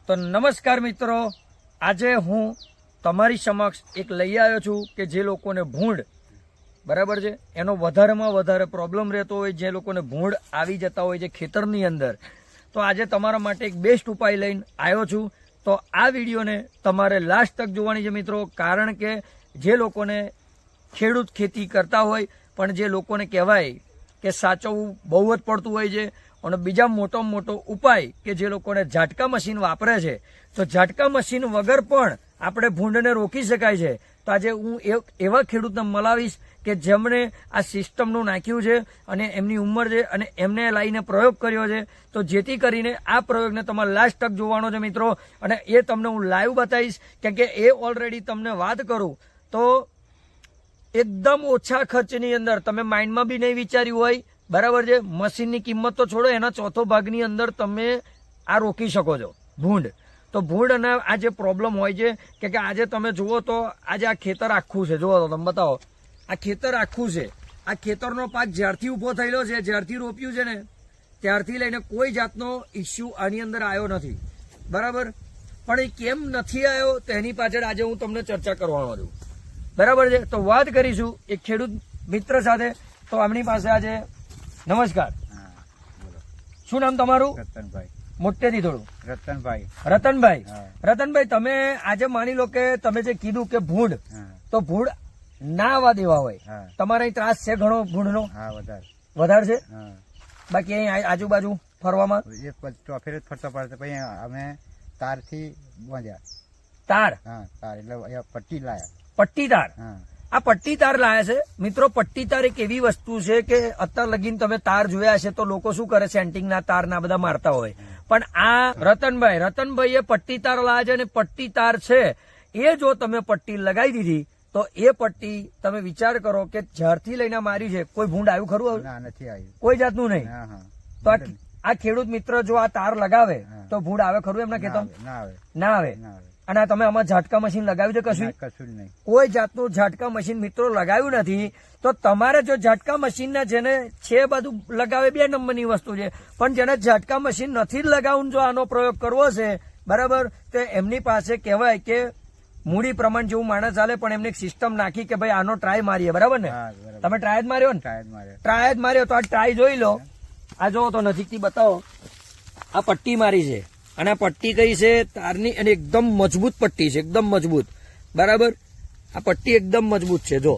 તો નમસ્કાર મિત્રો, આજે હું તમારી સમક્ષ એક લઈ આવ્યો છું કે જે લોકોને ભૂંડ બરાબર છે એનો વધારેમાં વધારે પ્રોબ્લેમ રહેતો હોય, જે લોકોને ભૂંડ આવી જતા હોય છે ખેતરની અંદર, તો આજે તમારા માટે એક બેસ્ટ ઉપાય લઈને આવ્યો છું. તો આ વિડીયોને તમારે લાસ્ટ તક જોવાની છે મિત્રો, કારણ કે જે લોકોને ખેડૂત ખેતી કરતા હોય પણ જે લોકોને કહેવાય કે સાચવવું બહુ જ પડતું હોય છે, અને બીજા મોટો ઉપાય કે જે લોકોને ઝાટકા મશીન વાપરે છે, તો ઝાટકા મશીન વગર પણ આપણે ભૂંડને રોકી શકાય છે. તો આજે હું એવા ખેડૂતને મળાવીશ કે જેમણે આ સિસ્ટમનું નાખ્યું છે અને એમની ઉંમર છે અને એમને લાવીને પ્રયોગ કર્યો છે, તો જેથી કરીને આ પ્રયોગને તમારે લાસ્ટ તક જોવાનો છે મિત્રો. અને એ તમને હું લાઈવ બતાવીશ, કેમ કે એ ઓલરેડી તમને વાત કરું તો એકદમ ઓછા ખર્ચની અંદર, તમે માઇન્ડમાં બી નહીં વિચાર્યું હોય બરાબર છે, મશીનની કિંમત તો છોડો, એના ચોથો ભાગની અંદર તમે આ રોકી શકો છો ભૂંડ. તો ભૂંડ અને આ જે પ્રોબ્લેમ હોય છે કે આજે તમે જુઓ તો આજે આ ખેતર આખું છે, જુઓ તો તમે બતાવો, આ ખેતર આખું છે. આ ખેતરનો પાક જ્યારથી ઊભો થયેલો છે, જ્યારથી રોપ્યું છે ને ત્યારથી લઈને કોઈ જાતનો ઇસ્યુ આની અંદર આવ્યો નથી બરાબર. પણ એ કેમ નથી આવ્યો તો એની પાછળ આજે હું તમને ચર્ચા કરવાનો છું બરાબર છે. તો વાત કરીશું એક ખેડૂત મિત્ર સાથે. તો આમની પાસે આજે નમસ્કાર, શું નામ તમારું? રતનભાઈ. મોટેથી થોડું. રતનભાઈ. રતનભાઈ, તમે આજે માની લો કે તમે જે કીધું કે ભૂંડ, તો ભૂંડ ના આવવા દેવા હોય, તમારે અહીં ત્રાસ છે ઘણો ભૂંડનો? વધારે છે. બાકી અહીં આજુબાજુ ફરવામાં ચોફેર જ ફરતા પડે. પછી અમે તારથી બાંધ્યા. તાર? તાર એટલે પટ્ટી લાયા. પટ્ટી તાર? આ પટ્ટી તાર લાયા છે મિત્રો. પટ્ટી તાર એક એવી વસ્તુ છે કે અત્યાર લગીને તમે તાર જોયા છે તો લોકો શું કરે, સેન્ટિંગના તાર ના બધા મારતા હોય, પણ આ રતનભાઈએ પટ્ટી તાર લાયા છે. અને પટ્ટી તાર છે એ જો તમે પટ્ટી લગાવી દીધી તો એ પટ્ટી તમે વિચાર કરો કે જ્યારથી લઈને મારી છે, કોઈ ભૂંડ આવ્યું ખરું? નથી આવ્યું, કોઈ જાતનું નહીં. તો આ ખેડૂત મિત્ર જો આ તાર લગાવે તો ભૂંડ આવે ખરું એમના ખેતરમાં? ના આવે. અને તમે આમાં ઝાટકા મશીન લગાવ્યું છે? કશું નહીં. કોઈ જાતનું ઝાટકા મશીન મિત્રો લગાવ્યું નથી. તો તમારે જો ઝાટકા મશીન ના જેને છે બધું લગાવે, 2 નંબરની વસ્તુ છે, પણ જેને ઝાટકા મશીન નથી લગાવવું, જો આનો પ્રયોગ કરવો છે બરાબર, તો એમની પાસે કહેવાય કે મૂડી પ્રમાણ જેવું માણસ ચાલે, પણ એમને એક સિસ્ટમ નાખી કે ભાઈ આનો ટ્રાય મારીએ બરાબર ને. તમે ટ્રાય જ માર્યો ને? ટ્રાય જ માર્યો. તો આ ટ્રાય જોઈ લો. આ જો તો નજીકથી બતાવો, આ પટ્ટી મારી છે અને આ પટ્ટી કઈ છે? તારની. અને એકદમ મજબૂત પટ્ટી છે, એકદમ મજબૂત બરાબર. આ પટ્ટી એકદમ મજબૂત છે જો.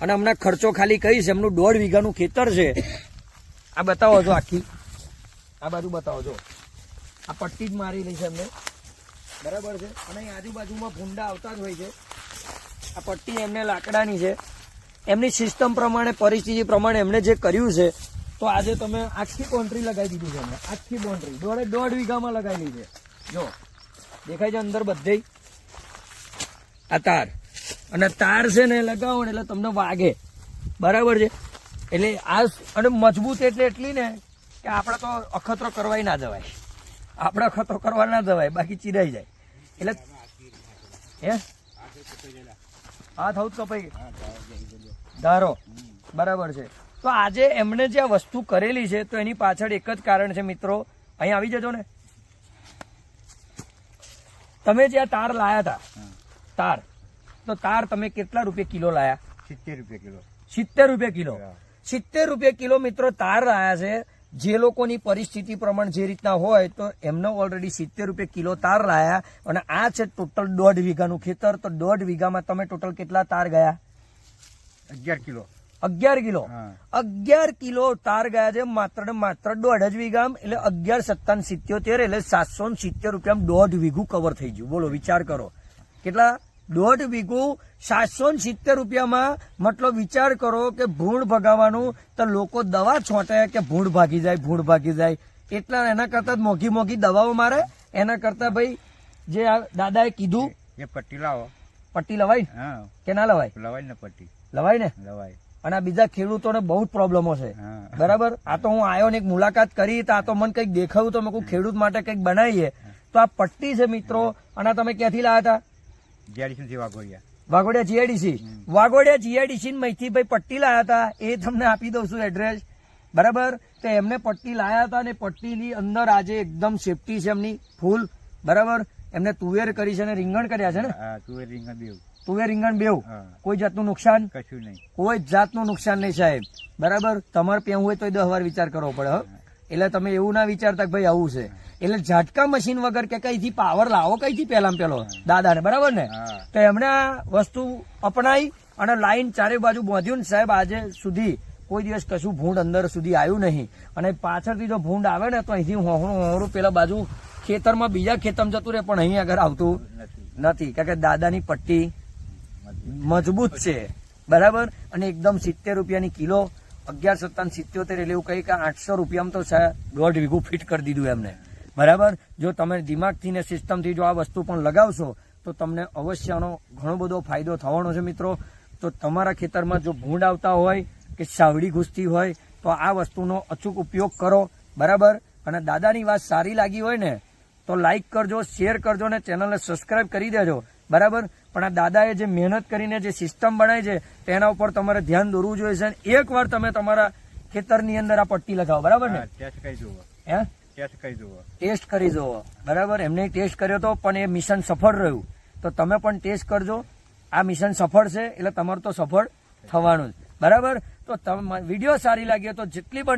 અને હમણાં ખર્ચો ખાલી કઈ છે, એમનું 1.5 વીઘાનું ખેતર છે. આ બતાવો છો આખી, આ બાજુ બતાવો છો, આ પટ્ટી જ મારી લઈ છે એમને બરાબર છે. અને અહીં આજુબાજુમાં ભૂંડા આવતા જ હોય છે. આ પટ્ટી એમને લાકડાની છે, એમની સિસ્ટમ પ્રમાણે, પરિસ્થિતિ પ્રમાણે એમને જે કર્યું છે. તો આજે તમે આખી બાઉન્ડ્રી લગાવી દીધી છે એમને, આખી બાઉન્ડ્રી 1.5 વીઘામાં લગાવેલી છે. જો દેખાય છે અંદર બધે આ તાર. અને તાર છે ને લગાવો ને એટલે તમને વાગે બરાબર છે. એટલે આ અને મજબૂત એટલે એટલી ને કે આપણે તો અખતરો કરવા ના જવાય, આપણે અખતરો કરવા ના જવાય, બાકી ચીરાઈ જાય. એટલે હે હાથ આવું કપાઈ ધારો બરાબર છે. તો આજે એમણે જે આ વસ્તુ કરેલી છે તો એની પાછળ એક જ કારણ છે મિત્રો. અહીં આવી જજો ને. તમે જે આ તાર લાયા હતા, તાર, તો તાર તમે કેટલા રૂપિયા કિલો લાયા? 70 રૂપિયા કિલો. 70 રૂપિયા કિલો. 70 રૂપિયા કિલો મિત્રો તાર લાયા છે. જે લોકોની પરિસ્થિતિ પ્રમાણે જે રીતના હોય તો એમને ઓલરેડી 70 રૂપિયા કિલો તાર લાયા. અને આ છે ટોટલ 1.5 વીઘાનું ખેતર. તો 1.5 વીઘામાં તમે ટોટલ કેટલા તાર ગયા? 11 કિલો. 11 કિલો. 11 કિલો તાર ગયા છે માત્ર ને માત્ર 1.5 વીઘામાં. એટલે 11 × 7 = 77, એટલે 770 રૂપિયામાં 1.5 વીઘું કવર થઈ ગયું. બોલો વિચાર કરો કેટલા? 1.5 વીઘું 770 રૂપિયામાં. મતલબ વિચાર કરો કે ભૂંડ ભગાવવાનું તો લોકો દવા છોટે કે ભૂંડ ભાગી જાય, ભૂંડ ભાગી જાય. એટલા એના કરતા મોઘી દવાઓ મારે, એના કરતા ભાઈ જે આ દાદાએ કીધું એ પટ્ટી લાવો. પટ્ટી લવાય કે ના લવાય? લવાય ને પટ્ટી. લવાય ને? લવાય. અને આ બીજા ખેડૂતોને બહુ જ પ્રોબ્લેમો છે બરાબર. આ તો હું આવ્યો ને એક મુલાકાત કરી, તો આ તો મને કંઈક દેખાયું તો મેં કહું ખેડૂત માટે કંઈક બનાવીએ. તો આ પટ્ટી છે મિત્રો. અને તમે ક્યાંથી લાયા હતા? વાઘોડિયા GIDC. વાઘોડિયા GIDC મહીથી ભાઈ પટ્ટી લાયા હતા. એ તમને આપી દઉં છું એડ્રેસ. બરાબર. તો એમને પટ્ટી લાયા હતા અને પટ્ટીની અંદર આજે એકદમ સેફટી છે એમની ફૂલ, બરાબર. એમને તુવેર કરી છે અને રીંગણ કર્યા છે ને, હા, તુવેર રીંગણ બેવ. તુવેર રીંગણ બેવ. હા. કોઈ જાતનું નુકસાન? કશું નહીં. કોઈ જાતનું નુકસાન નહીં સાહેબ, બરાબર. તમારે પહેવું હોય તો 10 વાર વિચાર કરવો પડે. એટલે તમે એવું ના વિચારતા કે ભાઈ આવું છે. એટલે ઝાટકા મશીન વગર કે કઈથી પાવર લાવો કઈથી પહેલામાં પેલો દાદાને, બરાબર ને. હા. તો એમણે આ વસ્તુ અપનાવી અને લાઈન ચારે બાજુ બાંધ્યું ને સાહેબ આજે સુધી કોઈ દિવસ કશું ભૂંડ અંદર સુધી આવ્યું નહીં. અને પાછળથી જો ભૂંડ આવે ને તો અહીંથી હોહરું પેલા બાજુ ખેતરમાં બીજા ખેતરમાં જતું રહે પણ અહીં આગળ આવતું નથી, કારણ કે દાદાની પટ્ટી મજબૂત છે, બરાબર. અને એકદમ 70 રૂપિયાની કિલો, 11,77 એટલે એવું કહી કે 800 રૂપિયામાં તો સાહેબ 1.5 વીઘું ફિટ કરી દીધું એમને, બરાબર. જો તમે દિમાગથી ને સિસ્ટમથી જો આ વસ્તુ પણ લગાવશો તો તમને અવશ્ય આનો ઘણો બધો ફાયદો થવાનો છે મિત્રો. તો તમારા ખેતરમાં જો ભૂંડ આવતા હોય કે સાવડી ઘૂસતી હોય તો આ વસ્તુનો અચૂક ઉપયોગ કરો, બરાબર. અને દાદાની વાત સારી લાગી હોય ને તો લાઈક કરજો, શેર કરજો ને ચેનલને સબસ્ક્રાઇબ કરી દેજો, બરાબર. પણ આ દાદાએ જે મહેનત કરીને જે સિસ્ટમ બનાવી છે તેના ઉપર તમારે ધ્યાન દોરવું જોઈએ છે. એકવાર તમે તમારા ખેતરની અંદર આ પટ્ટી લગાવો, બરાબર ને. ટેસ્ટ કરી જુઓ. હે, ટેસ્ટ કરી જુઓ. ટેસ્ટ કરી જુઓ, બરાબર. એમને ટેસ્ટ કર્યો તો પણ એ મિશન સફળ રહ્યું. તો તમે પણ ટેસ્ટ કરજો. આ મિશન સફળ છે એટલે તમારું તો સફળ થવાનું જ, બરાબર. તો વિડીયો સારી લાગી તો જેટલી પણ